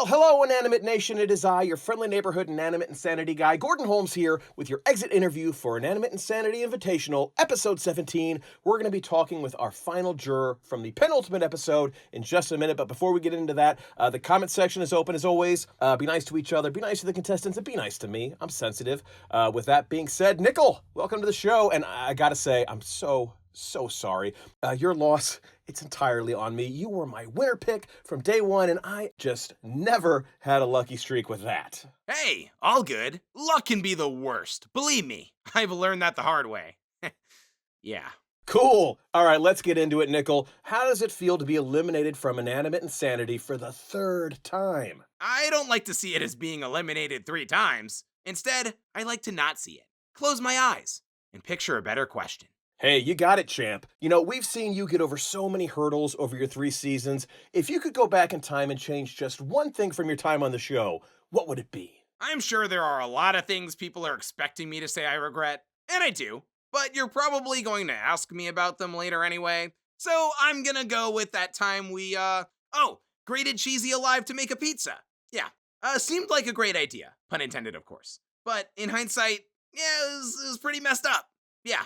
Well, hello, Inanimate Nation. It is I, your friendly neighborhood Inanimate Insanity guy, Gordon Holmes here, with your exit interview for Inanimate Insanity Invitational, Episode 17. We're going to be talking with our final juror from the penultimate episode in just a minute. But before we get into that, the comment section is open as always. Be nice to each other, be nice to the contestants, and be nice to me. I'm sensitive. With that being said, Nickel, welcome to the show. And I gotta say, I'm so sorry. Your loss, it's entirely on me. You were my winner pick from day one, and I just never had a lucky streak with that. Hey, all good. Luck can be the worst. Believe me, I've learned that the hard way. Yeah. Cool. All right, let's get into it, Nickel. How does it feel to be eliminated from Inanimate Insanity for the third time? I don't like to see it as being eliminated 3 times. Instead, I like to not see it. Close my eyes and picture a better question. Hey, you got it, champ. You know, we've seen you get over so many hurdles over your 3 seasons. If you could go back in time and change just one thing from your time on the show, what would it be? I'm sure there are a lot of things people are expecting me to say I regret, and I do, but you're probably going to ask me about them later anyway. So I'm gonna go with that time we, grated Cheesy alive to make a pizza. Yeah, seemed like a great idea. Pun intended, of course. But in hindsight, yeah, it was pretty messed up. Yeah.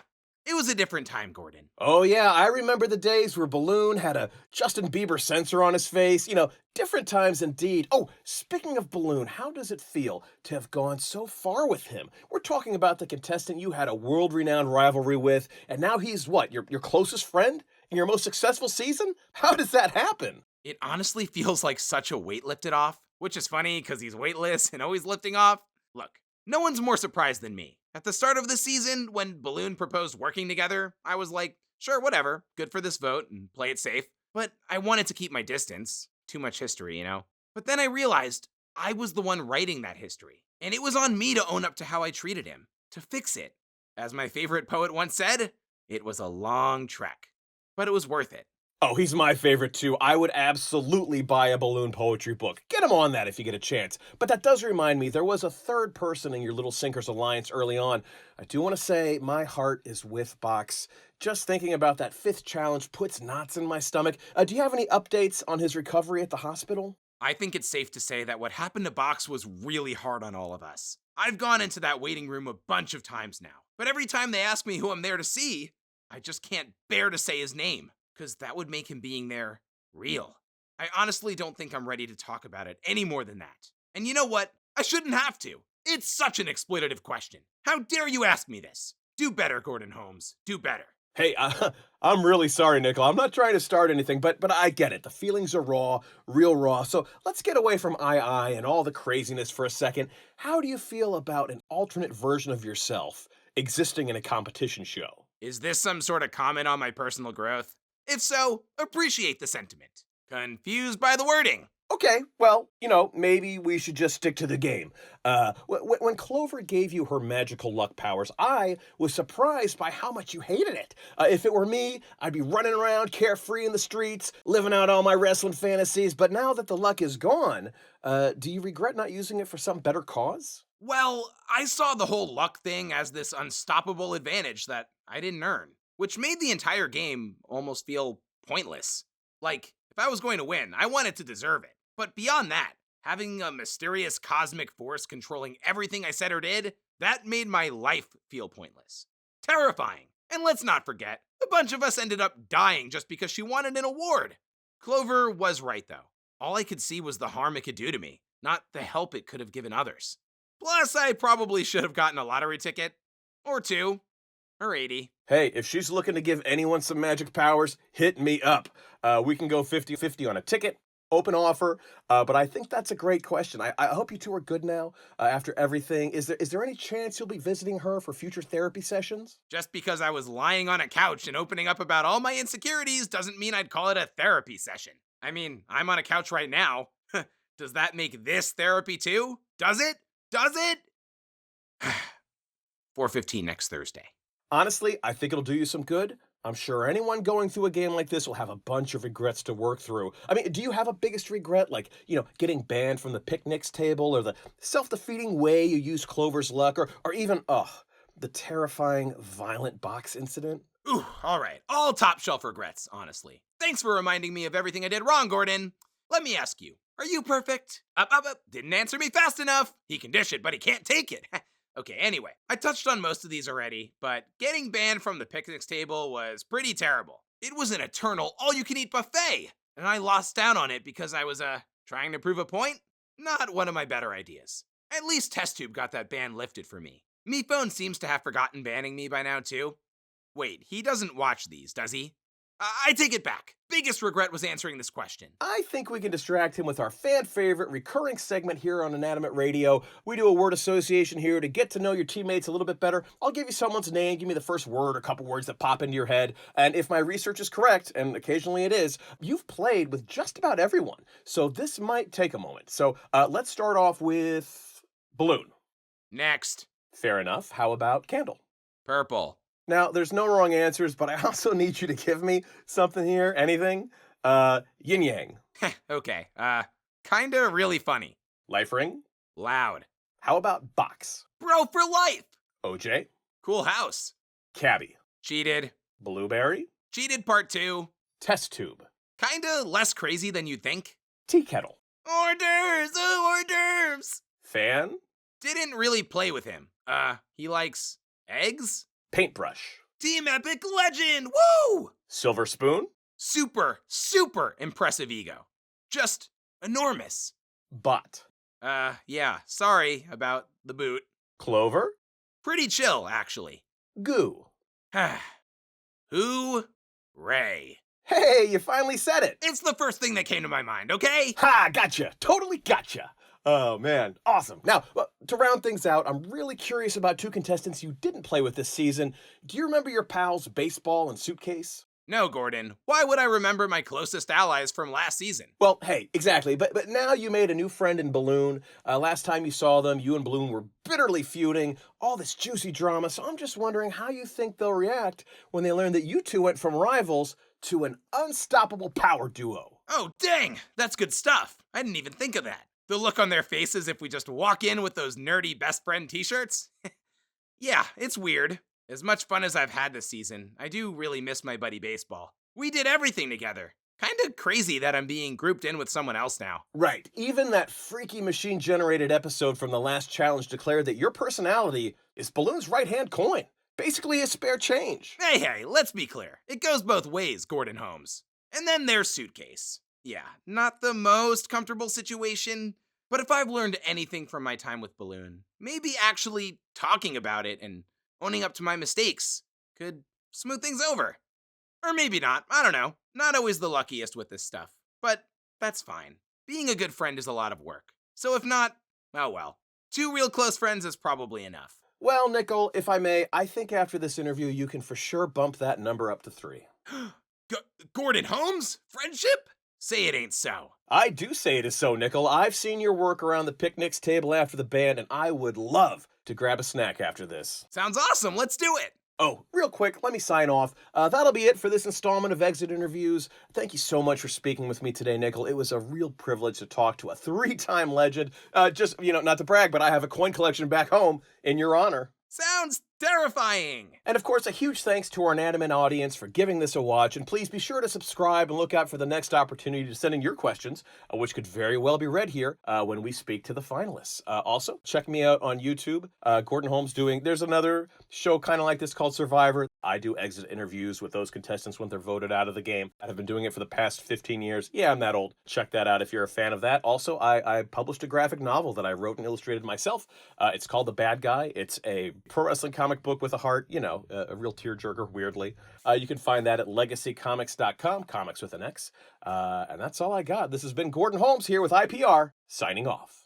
It was a different time, Gordon. Oh, yeah, I remember the days where Balloon had a Justin Bieber sensor on his face. You know, different times indeed. Oh, speaking of Balloon, how does it feel to have gone so far with him? We're talking about the contestant you had a world-renowned rivalry with, and now he's what, your closest friend in your most successful season? How does that happen? It honestly feels like such a weight lifted off, which is funny because he's weightless and always lifting off. Look, no one's more surprised than me. At the start of the season, when Balloon proposed working together, I was like, sure, whatever, good for this vote and play it safe. But I wanted to keep my distance. Too much history, you know? But then I realized I was the one writing that history. And it was on me to own up to how I treated him, to fix it. As my favorite poet once said, it was a long trek, but it was worth it. Oh, he's my favorite too. I would absolutely buy a Balloon poetry book. Get him on that if you get a chance. But that does remind me, there was a third person in your Little Sinkers Alliance early on. I do want to say my heart is with Box. Just thinking about that 5th challenge puts knots in my stomach. Do you have any updates on his recovery at the hospital? I think it's safe to say that what happened to Box was really hard on all of us. I've gone into that waiting room a bunch of times now, but every time they ask me who I'm there to see, I just can't bear to say his name, because that would make him being there real. I honestly don't think I'm ready to talk about it any more than that. And you know what? I shouldn't have to. It's such an exploitative question. How dare you ask me this? Do better, Gordon Holmes. Do better. Hey, I'm really sorry, Nickel. I'm not trying to start anything, but I get it. The feelings are raw, real raw. So let's get away from I and all the craziness for a second. How do you feel about an alternate version of yourself existing in a competition show? Is this some sort of comment on my personal growth? If so, appreciate the sentiment. Confused by the wording. Okay, well, you know, maybe we should just stick to the game. When Clover gave you her magical luck powers, I was surprised by how much you hated it. If it were me, I'd be running around carefree in the streets, living out all my wrestling fantasies, but now that the luck is gone, do you regret not using it for some better cause? Well, I saw the whole luck thing as this unstoppable advantage that I didn't earn, which made the entire game almost feel pointless. Like, if I was going to win, I wanted to deserve it. But beyond that, having a mysterious cosmic force controlling everything I said or did, that made my life feel pointless. Terrifying. And let's not forget, a bunch of us ended up dying just because she wanted an award. Clover was right, though. All I could see was the harm it could do to me, not the help it could have given others. Plus, I probably should have gotten a lottery ticket. Or 2. Or 80. Hey, if she's looking to give anyone some magic powers, hit me up. We can go 50-50 on a ticket. Open offer, but I think that's a great question. I hope you two are good now after everything. Is there any chance you'll be visiting her for future therapy sessions? Just because I was lying on a couch and opening up about all my insecurities doesn't mean I'd call it a therapy session. I mean, I'm on a couch right now. Does that make this therapy too? Does it? Does it? 4:15 next Thursday. Honestly, I think it'll do you some good. I'm sure anyone going through a game like this will have a bunch of regrets to work through. I mean, do you have a biggest regret, like, getting banned from the picnics table, or the self-defeating way you used Clover's luck, or even, the terrifying, violent box incident? Ooh, all right. All top shelf regrets, honestly. Thanks for reminding me of everything I did wrong, Gordon. Let me ask you, Are you perfect? Up. Didn't answer me fast enough. He can dish it, but he can't take it. Okay, anyway, I touched on most of these already, but getting banned from the picnics table was pretty terrible. It was an eternal all-you-can-eat buffet, and I lost out on it because I was, trying to prove a point? Not one of my better ideas. At least Test Tube got that ban lifted for me. Me Phone seems to have forgotten banning me by now, too. Wait, he doesn't watch these, does he? I take it back. Biggest regret was answering this question. I think we can distract him with our fan-favorite recurring segment here on Inanimate Radio. We do a word association here to get to know your teammates a little bit better. I'll give you someone's name, give me the first word or a couple words that pop into your head, and if my research is correct, and occasionally it is, you've played with just about everyone. So this might take a moment. So let's start off with Balloon. Next. Fair enough. How about Candle? Purple. Now, there's no wrong answers, but I also need you to give me something here. Anything? Yin Yang. Okay, kinda really funny. Life Ring? Loud. How about Box? Bro for life! OJ? Cool house. Cabbie? Cheated. Blueberry? Cheated part 2. Test Tube? Kinda less crazy than you'd think. Tea Kettle? Hors d'oeuvres! Oh, hors d'oeuvres! Fan? Didn't really play with him. He likes eggs? Paintbrush? Team Epic Legend! Woo! Silver Spoon? Super impressive ego. Just enormous. Bot? Yeah, sorry about the boot. Clover? Pretty chill, actually. Goo? Hooray. Hey, you finally said it! It's the first thing that came to my mind, okay? Ha! Gotcha! Totally gotcha! Oh, man. Awesome. Now, to round things out, I'm really curious about two contestants you didn't play with this season. Do you remember your pals, Baseball and Suitcase? No, Gordon. Why would I remember my closest allies from last season? Well, hey, exactly. But now you made a new friend in Balloon. Last time you saw them, you and Balloon were bitterly feuding. All this juicy drama. So I'm just wondering how you think they'll react when they learn that you two went from rivals to an unstoppable power duo. Oh, dang! That's good stuff. I didn't even think of that. The look on their faces if we just walk in with those nerdy best friend t-shirts? Yeah, it's weird. As much fun as I've had this season, I do really miss my buddy Baseball. We did everything together. Kinda crazy that I'm being grouped in with someone else now. Right. Even that freaky machine-generated episode from the last challenge declared that your personality is Balloon's right-hand coin. Basically his spare change. Hey, let's be clear. It goes both ways, Gordon Holmes. And then there's Suitcase. Yeah, not the most comfortable situation, but if I've learned anything from my time with Balloon, maybe actually talking about it and owning up to my mistakes could smooth things over. Or maybe not, I don't know. Not always the luckiest with this stuff, but that's fine. Being a good friend is a lot of work. So if not, oh well. 2 real close friends is probably enough. Well, Nickel, if I may, I think after this interview you can for sure bump that number up to 3. Gordon Holmes? Friendship? Say it ain't so. I do say it is so, Nickel. I've seen your work around the picnics table after the band, and I would love to grab a snack after this. Sounds awesome, let's do it! Oh, real quick, let me sign off. That'll be it for this installment of Exit Interviews. Thank you so much for speaking with me today, Nickel. It was a real privilege to talk to a 3-time legend. Just, not to brag, but I have a coin collection back home in your honor. Sounds terrifying! And of course, a huge thanks to our Inanimate audience for giving this a watch, and please be sure to subscribe and look out for the next opportunity to send in your questions, which could very well be read here when we speak to the finalists. Also, check me out on YouTube. Gordon Holmes there's another show kind of like this called Survivor. I do exit interviews with those contestants when they're voted out of the game. I've been doing it for the past 15 years. Yeah, I'm that old. Check that out if you're a fan of that. Also, I published a graphic novel that I wrote and illustrated myself. It's called The Bad Guy. It's a pro wrestling comic book with a heart, a real tearjerker, weirdly. You can find that at legacycomics.com, comics with an X. And that's all I got. This has been Gordon Holmes here with IPR, signing off.